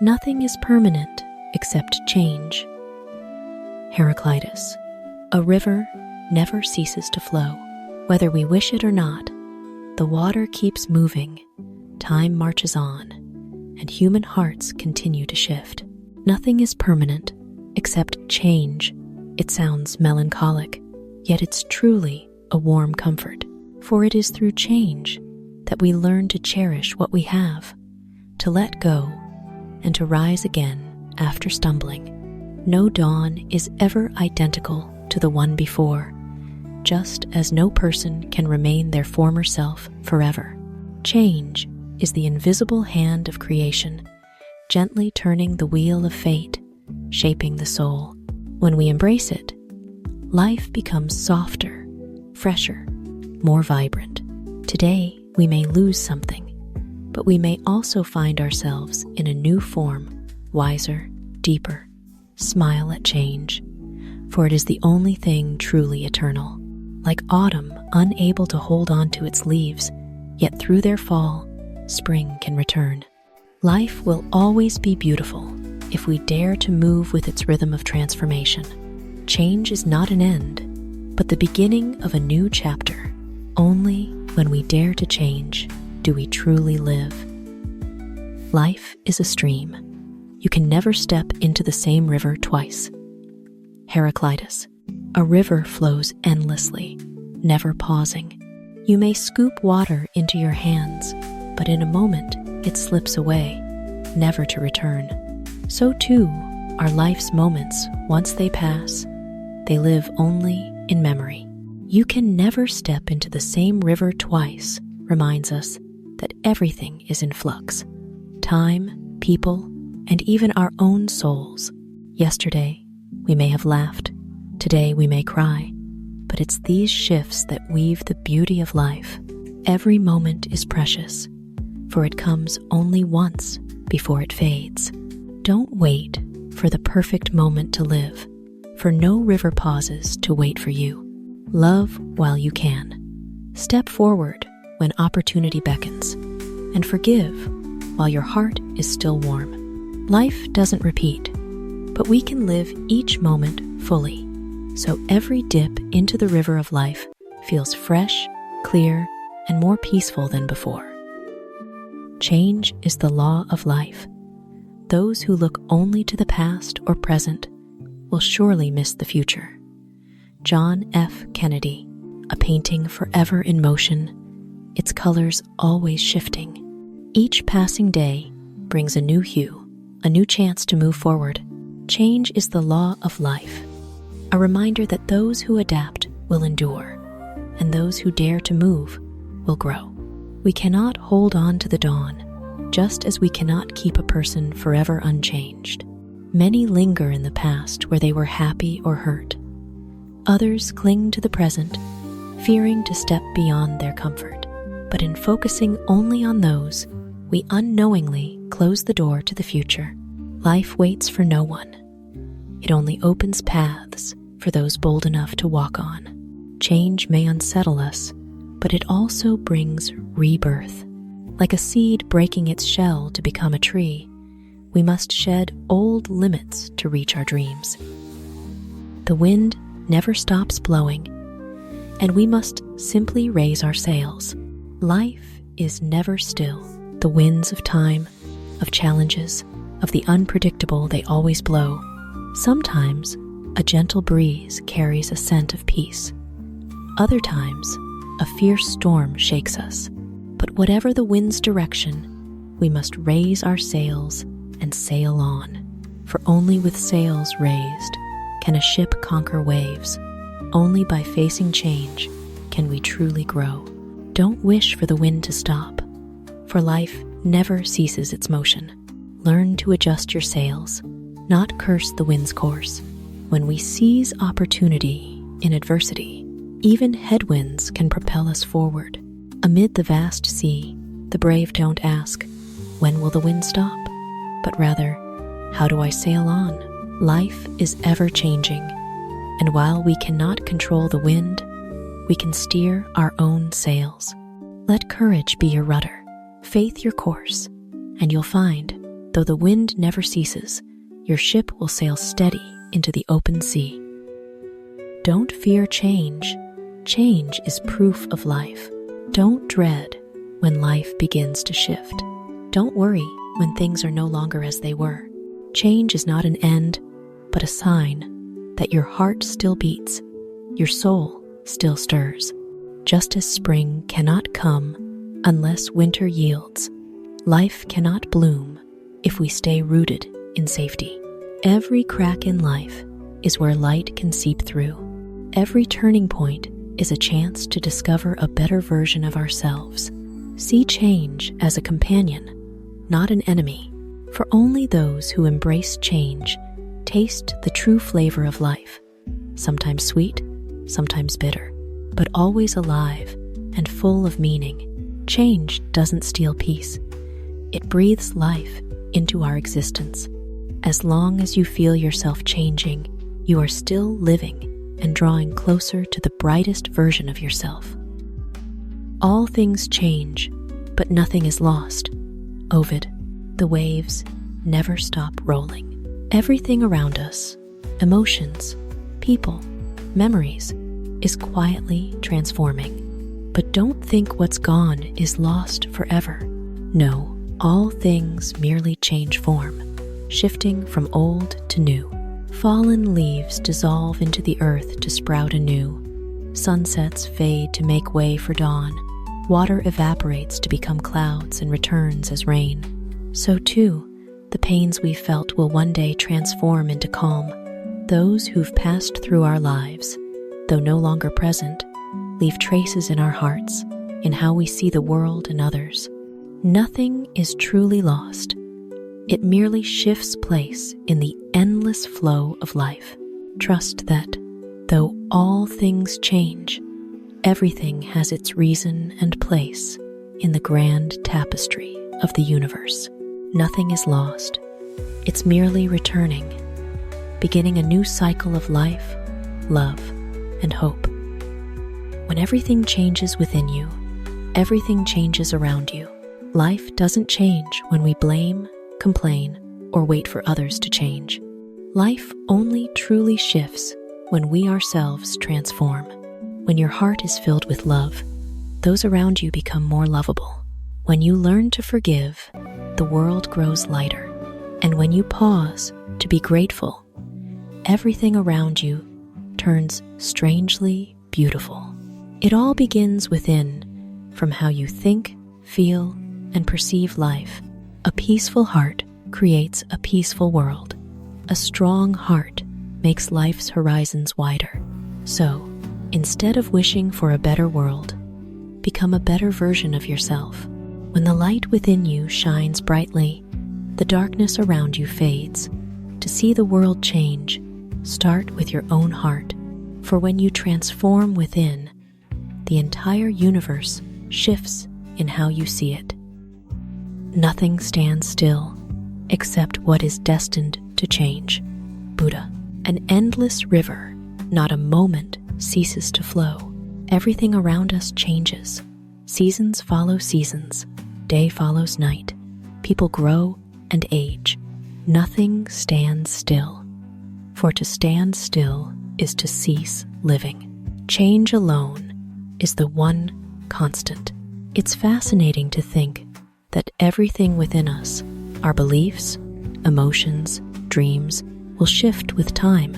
Nothing is permanent except change. Heraclitus. A river never ceases to flow. Whether we wish it or not, the water keeps moving, time marches on, and human hearts continue to shift. Nothing is permanent except change. It sounds melancholic, yet it's truly a warm comfort. For it is through change that we learn to cherish what we have, to let go, and to rise again after stumbling. No dawn is ever identical to the one before, just as no person can remain their former self forever. Change is the invisible hand of creation, gently turning the wheel of fate, shaping the soul. When we embrace it, life becomes softer, fresher, more vibrant. Today, we may lose something, but we may also find ourselves in a new form, wiser, deeper. Smile at change, for it is the only thing truly eternal. Like autumn, unable to hold on to its leaves, yet through their fall, spring can return. Life will always be beautiful if we dare to move with its rhythm of transformation. Change is not an end, but the beginning of a new chapter. Only when we dare to change do we truly live. Life is a stream. You can never step into the same river twice. Heraclitus. A river flows endlessly, never pausing. You may scoop water into your hands, but in a moment it slips away, never to return. So too are life's moments. Once they pass, they live only in memory. You can never step into the same river twice reminds us that everything is in flux. Time, people, and even our own souls. Yesterday, we may have laughed. Today, we may cry. But it's these shifts that weave the beauty of life. Every moment is precious, for it comes only once before it fades. Don't wait for the perfect moment to live, for no river pauses to wait for you. Love while you can. Step forward when opportunity beckons, and forgive while your heart is still warm. Life doesn't repeat, but we can live each moment fully, so every dip into the river of life feels fresh, clear, and more peaceful than before. Change is the law of life. Those who look only to the past or present will surely miss the future. John F. Kennedy. A painting forever in motion, its colors always shifting. Each passing day brings a new hue, a new chance to move forward. Change is the law of life, a reminder that those who adapt will endure, and those who dare to move will grow. We cannot hold on to the dawn, just as we cannot keep a person forever unchanged. Many linger in the past where they were happy or hurt. Others cling to the present, fearing to step beyond their comfort. But in focusing only on those, we unknowingly close the door to the future. Life waits for no one. It only opens paths for those bold enough to walk on. Change may unsettle us, but it also brings rebirth. Like a seed breaking its shell to become a tree, we must shed old limits to reach our dreams. The wind never stops blowing, and we must simply raise our sails. Life is never still. The winds of time, of challenges, of the unpredictable, they always blow. Sometimes, a gentle breeze carries a scent of peace. Other times, a fierce storm shakes us. But whatever the wind's direction, we must raise our sails and sail on. For only with sails raised can a ship conquer waves. Only by facing change can we truly grow. Don't wish for the wind to stop, for life never ceases its motion. Learn to adjust your sails, not curse the wind's course. When we seize opportunity in adversity, even headwinds can propel us forward. Amid the vast sea, the brave don't ask, "When will the wind stop?" but rather, "How do I sail on?" Life is ever changing, and while we cannot control the wind, we can steer our own sails. Let courage be your rudder, faith your course, and you'll find Though the wind never ceases, your ship will sail steady into the open sea. Don't fear change. Change is proof of life. Don't dread when life begins to shift. Don't worry when things are no longer as they were. Change is not an end, but a sign that your heart still beats, your soul still stirs. Just as spring cannot come unless winter yields, life cannot bloom if we stay rooted in safety. Every crack in life is where light can seep through. Every turning point is a chance to discover a better version of ourselves. See change as a companion, not an enemy, for only those who embrace change taste the true flavor of life, sometimes sweet, sometimes bitter, but always alive and full of meaning. Change doesn't steal peace. It breathes life into our existence. As long as you feel yourself changing, you are still living and drawing closer to the brightest version of yourself. All things change, but nothing is lost. Ovid, the waves never stop rolling. Everything around us, emotions, people, memories, is quietly transforming. But don't think what's gone is lost forever. No, all things merely change form, shifting from old to new. Fallen leaves dissolve into the earth to sprout anew. Sunsets fade to make way for dawn. Water evaporates to become clouds and returns as rain. So too, the pains we felt will one day transform into calm. Those who've passed through our lives, though no longer present, leave traces in our hearts, in how we see the world and others. Nothing is truly lost. It merely shifts place in the endless flow of life. Trust that, though all things change, everything has its reason and place in the grand tapestry of the universe. Nothing is lost. It's merely returning, beginning a new cycle of life, love, and hope. When everything changes within you, everything changes around you. Life doesn't change when we blame, complain, or wait for others to change. Life only truly shifts when we ourselves transform. When your heart is filled with love, those around you become more lovable. When you learn to forgive, the world grows lighter. And when you pause to be grateful, everything around you turns strangely beautiful. It all begins within, from how you think, feel, and perceive life. A peaceful heart creates a peaceful world. A strong heart makes life's horizons wider. So, instead of wishing for a better world, become a better version of yourself. When the light within you shines brightly, the darkness around you fades. To see the world change, start with your own heart. For when you transform within, the entire universe shifts in how you see it. Nothing stands still except what is destined to change. Buddha. An endless river, not a moment ceases to flow. Everything around us changes. Seasons follow seasons. Day follows night. People grow and age. Nothing stands still. For to stand still is to cease living. Change alone is the one constant. It's fascinating to think that everything within us, our beliefs, emotions, dreams, will shift with time.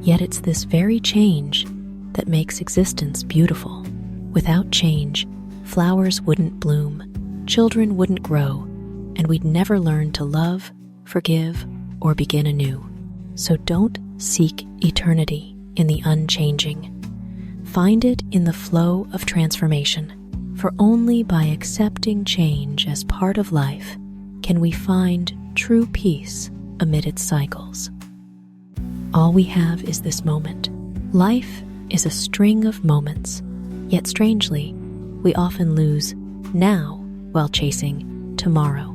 Yet it's this very change that makes existence beautiful. Without change, flowers wouldn't bloom, children wouldn't grow, and we'd never learn to love, forgive, or begin anew. So don't seek eternity in the unchanging. Find it in the flow of transformation, for only by accepting change as part of life can we find true peace amid its cycles. All we have is this moment. Life is a string of moments, yet strangely, we often lose now while chasing tomorrow.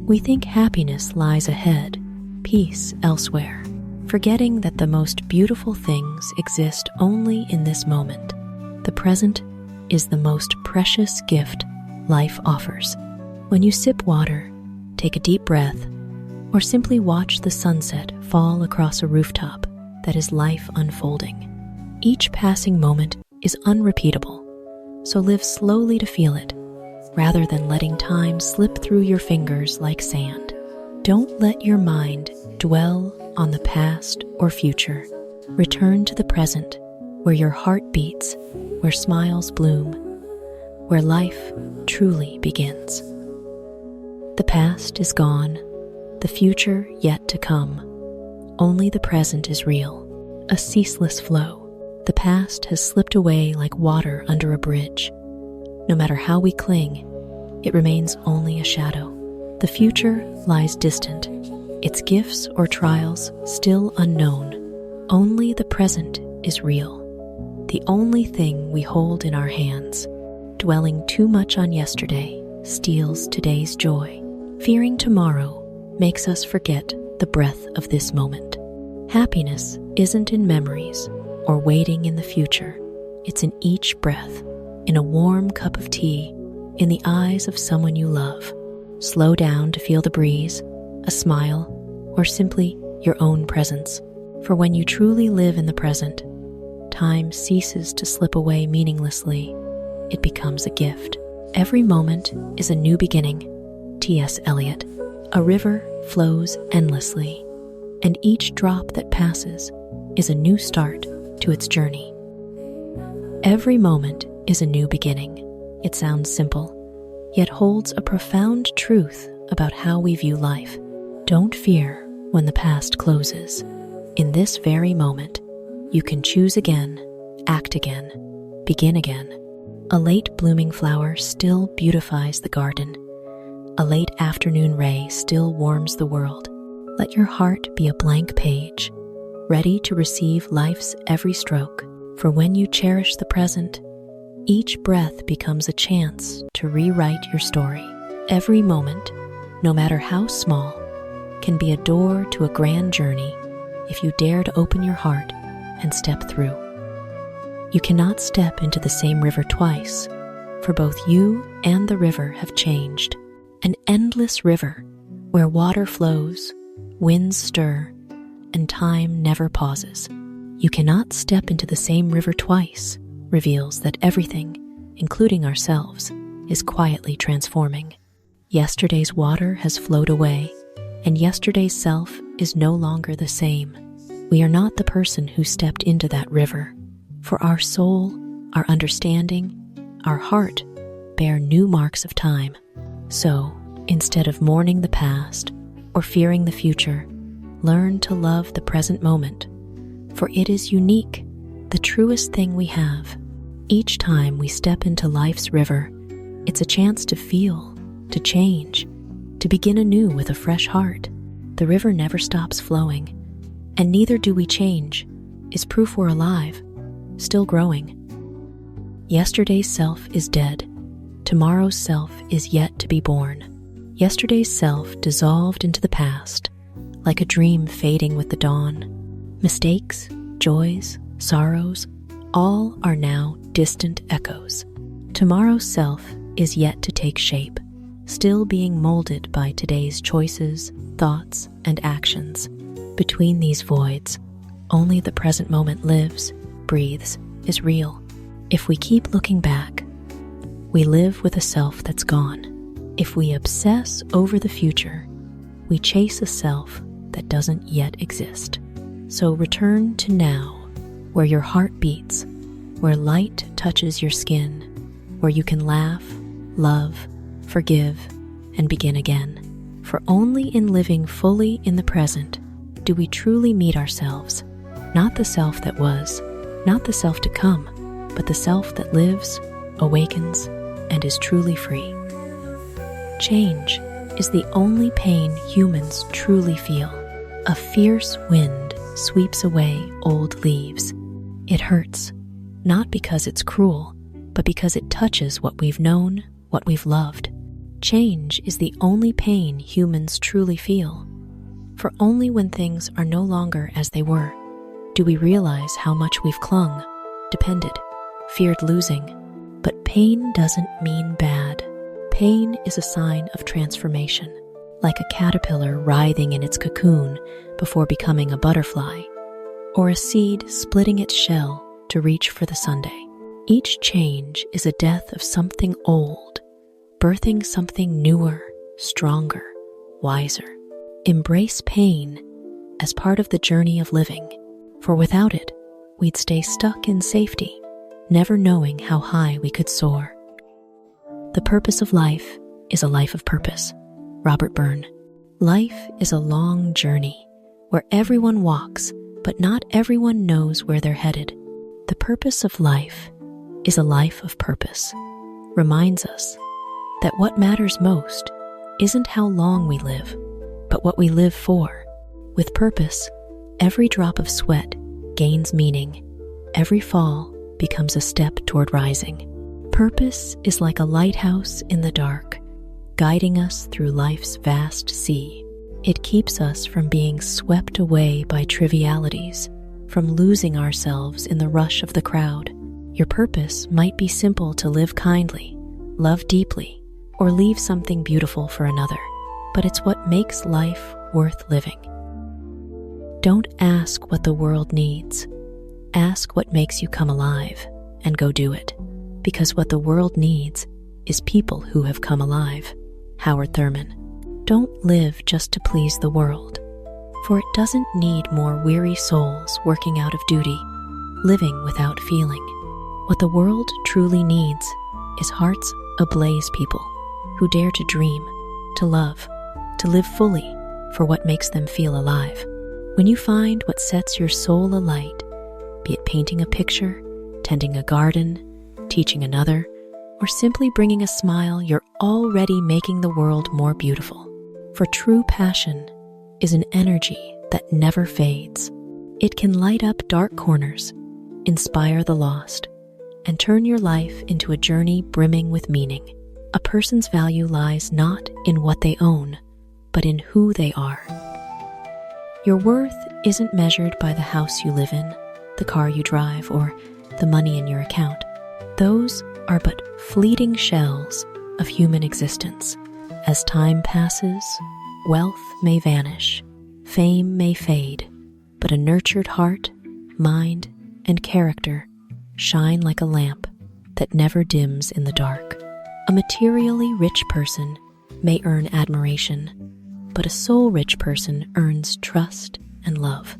We think happiness lies ahead, peace elsewhere, forgetting that the most beautiful things exist only in this moment. The present is the most precious gift life offers. When you sip water, take a deep breath, or simply watch the sunset fall across a rooftop that is life unfolding. Each passing moment is unrepeatable, so live slowly to feel it, rather than letting time slip through your fingers like sand. Don't let your mind dwell on the past or future. Return to the present, where your heart beats, where smiles bloom, where life truly begins. The past is gone, the future yet to come. Only the present is real, a ceaseless flow. The past has slipped away like water under a bridge. No matter how we cling, it remains only a shadow. The future lies distant, its gifts or trials still unknown. Only the present is real, the only thing we hold in our hands. Dwelling too much on yesterday steals today's joy. Fearing tomorrow makes us forget the breath of this moment. Happiness isn't in memories or waiting in the future. It's in each breath, in a warm cup of tea, in the eyes of someone you love. Slow down to feel the breeze, a smile, or simply your own presence. For when you truly live in the present, time ceases to slip away meaninglessly. It becomes a gift. Every moment is a new beginning. T.S. Eliot. A river flows endlessly, and each drop that passes is a new start to its journey. Every moment is a new beginning. It sounds simple, yet holds a profound truth about how we view life. Don't fear when the past closes. In this very moment, you can choose again, act again, begin again. A late blooming flower still beautifies the garden. A late afternoon ray still warms the world. Let your heart be a blank page, ready to receive life's every stroke. For when you cherish the present, each breath becomes a chance to rewrite your story. Every moment, no matter how small, can be a door to a grand journey if you dare to open your heart and step through. You cannot step into the same river twice, for both you and the river have changed. An endless river where water flows, winds stir, and time never pauses. You cannot step into the same river twice reveals that everything, including ourselves, is quietly transforming. Yesterday's water has flowed away, and yesterday's self is no longer the same. We are not the person who stepped into that river, for our soul, our understanding, our heart bear new marks of time. So, instead of mourning the past or fearing the future, learn to love the present moment, for it is unique, the truest thing we have. Each time we step into life's river, it's a chance to feel, to change, to begin anew with a fresh heart. The river never stops flowing, and neither do we change, is proof we're alive, still growing. Yesterday's self is dead. Tomorrow's self is yet to be born. Yesterday's self dissolved into the past, like a dream fading with the dawn. Mistakes, joys, sorrows, all are now distant echoes. Tomorrow's self is yet to take shape, still being molded by today's choices, thoughts, and actions. Between these voids, only the present moment lives, breathes, is real. If we keep looking back, we live with a self that's gone. If we obsess over the future, we chase a self that doesn't yet exist. So return to now, where your heart beats, where light touches your skin, where you can laugh, love, forgive, and begin again. For only in living fully in the present do we truly meet ourselves, not the self that was, not the self to come, but the self that lives, awakens, and is truly free. Change is the only pain humans truly feel. A fierce wind sweeps away old leaves. It hurts, not because it's cruel, but because it touches what we've known, what we've loved. Change is the only pain humans truly feel. For only when things are no longer as they were do we realize how much we've clung, depended, feared losing. But pain doesn't mean bad. Pain is a sign of transformation. like a caterpillar writhing in its cocoon before becoming a butterfly, or a seed splitting its shell to reach for the sundae. Each change is a death of something old, birthing something newer, stronger, wiser. Embrace pain as part of the journey of living, for without it, we'd stay stuck in safety, never knowing how high we could soar. The purpose of life is a life of purpose. Robert Byrne. Life is a long journey where everyone walks, but not everyone knows where they're headed. The purpose of life is a life of purpose. Reminds us that what matters most isn't how long we live, but what we live for. With purpose, every drop of sweat gains meaning. Every fall becomes a step toward rising. Purpose is like a lighthouse in the dark, guiding us through life's vast sea. It keeps us from being swept away by trivialities, from losing ourselves in the rush of the crowd. Your purpose might be simple: to live kindly, love deeply, or leave something beautiful for another, but it's what makes life worth living. Don't ask what the world needs. Ask what makes you come alive, and go do it, because what the world needs is people who have come alive. Howard Thurman. Don't live just to please the world, for it doesn't need more weary souls working out of duty, living without feeling. What the world truly needs is hearts ablaze people who dare to dream, to love, to live fully for what makes them feel alive. When you find what sets your soul alight, be it painting a picture, tending a garden, teaching another, or simply bringing a smile, you're already making the world more beautiful. For true passion is an energy that never fades. It can light up dark corners, inspire the lost, and turn your life into a journey brimming with meaning. A person's value lies not in what they own, but in who they are. Your worth isn't measured by the house you live in, the car you drive, or the money in your account. Those are but fleeting shells of human existence. As time passes, wealth may vanish, fame may fade, but a nurtured heart, mind, and character shine like a lamp that never dims in the dark. A materially rich person may earn admiration, but a soul-rich person earns trust and love.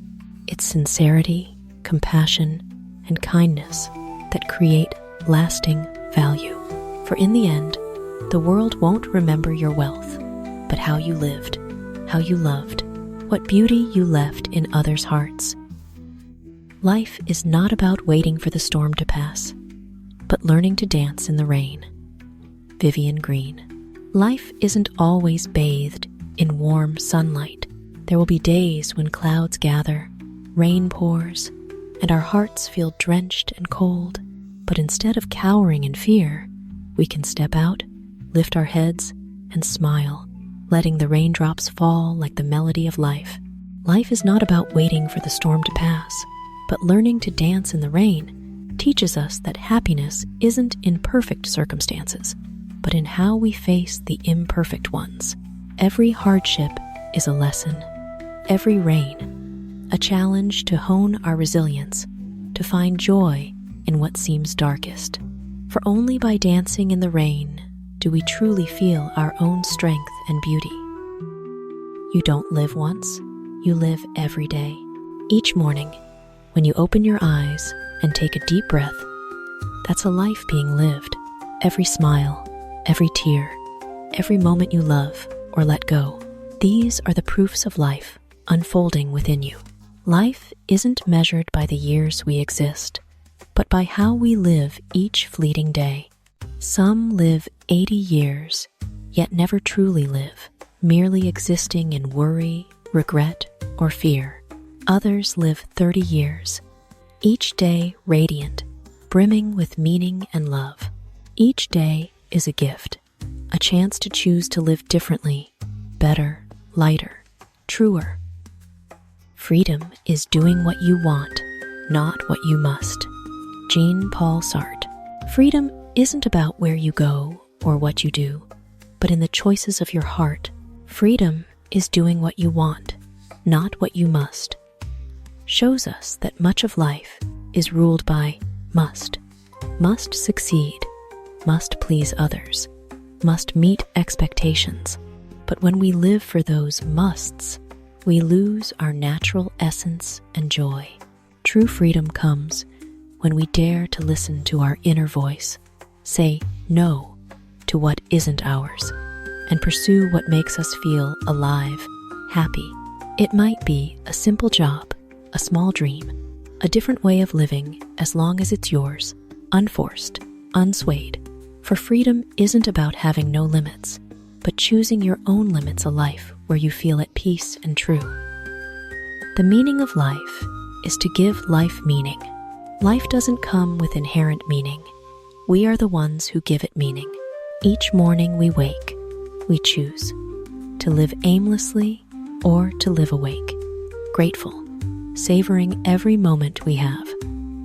It's sincerity, compassion, and kindness that create lasting value. For in the end, the world won't remember your wealth, but how you lived, how you loved, what beauty you left in others' hearts. Life is not about waiting for the storm to pass, but learning to dance in the rain. Vivian Greene. Life isn't always bathed in warm sunlight. There will be days when clouds gather, rain pours, and our hearts feel drenched and cold. But instead of cowering in fear, we can step out, lift our heads, and smile, letting the raindrops fall like the melody of life. Life is not about waiting for the storm to pass, but learning to dance in the rain teaches us that happiness isn't in perfect circumstances, but in how we face the imperfect ones. Every hardship is a lesson, every rain, a challenge to hone our resilience, to find joy in what seems darkest. For only by dancing in the rain do we truly feel our own strength and beauty. You don't live once, you live every day. Each morning, when you open your eyes and take a deep breath, that's a life being lived. Every smile, every tear, every moment you love or let go, these are the proofs of life unfolding within you. Life isn't measured by the years we exist, but by how we live each fleeting day. Some live 80 years, yet never truly live, merely existing in worry, regret, or fear. Others live 30 years, each day radiant, brimming with meaning and love. Each day is a gift, a chance to choose to live differently, better, lighter, truer. Freedom is doing what you want, not what you must. Jean-Paul Sartre. Freedom isn't about where you go or what you do, but in the choices of your heart, Freedom is doing what you want, not what you must. Shows us that much of life is ruled by must. Must succeed, must please others, must meet expectations. But when we live for those musts, we lose our natural essence and joy. True freedom comes when we dare to listen to our inner voice, say no to what isn't ours, and pursue what makes us feel alive, happy. It might be a simple job, a small dream, a different way of living, as long as it's yours, unforced, unswayed. For freedom isn't about having no limits, but choosing your own limits, a life where you feel at peace and true. The meaning of life is to give life meaning. Life doesn't come with inherent meaning. We are the ones who give it meaning. Each morning we wake, we choose to live aimlessly or to live awake, grateful, savoring every moment we have.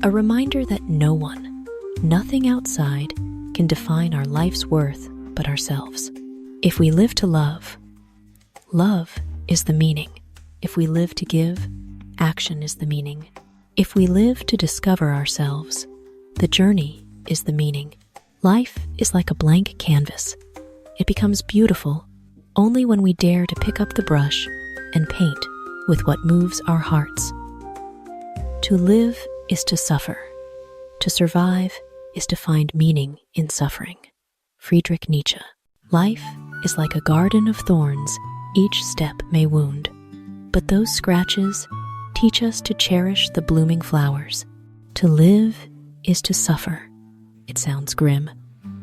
A reminder that no one, nothing outside can define our life's worth but ourselves. If we live to love, love is the meaning. If we live to give, action is the meaning. If we live to discover ourselves, the journey is the meaning. Life is like a blank canvas. It becomes beautiful only when we dare to pick up the brush and paint with what moves our hearts. To live is to suffer. To survive is to find meaning in suffering. Friedrich Nietzsche. Life is like a garden of thorns. Each step may wound, but those scratches teach us to cherish the blooming flowers. To live is to suffer. It sounds grim,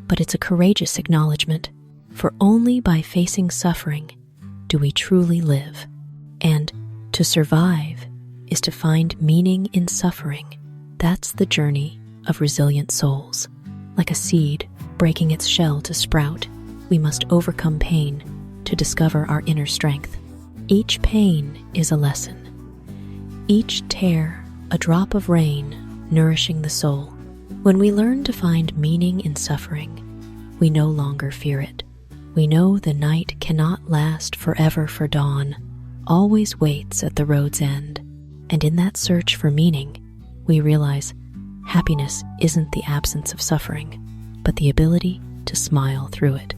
but it's a courageous acknowledgement, for only by facing suffering do we truly live. And to survive is to find meaning in suffering. That's the journey of resilient souls. Like a seed breaking its shell to sprout, we must overcome pain to discover our inner strength. Each pain is a lesson. Each tear, a drop of rain, nourishing the soul. When we learn to find meaning in suffering, we no longer fear it. We know the night cannot last forever, for dawn always waits at the road's end. And in that search for meaning, we realize happiness isn't the absence of suffering, but the ability to smile through it.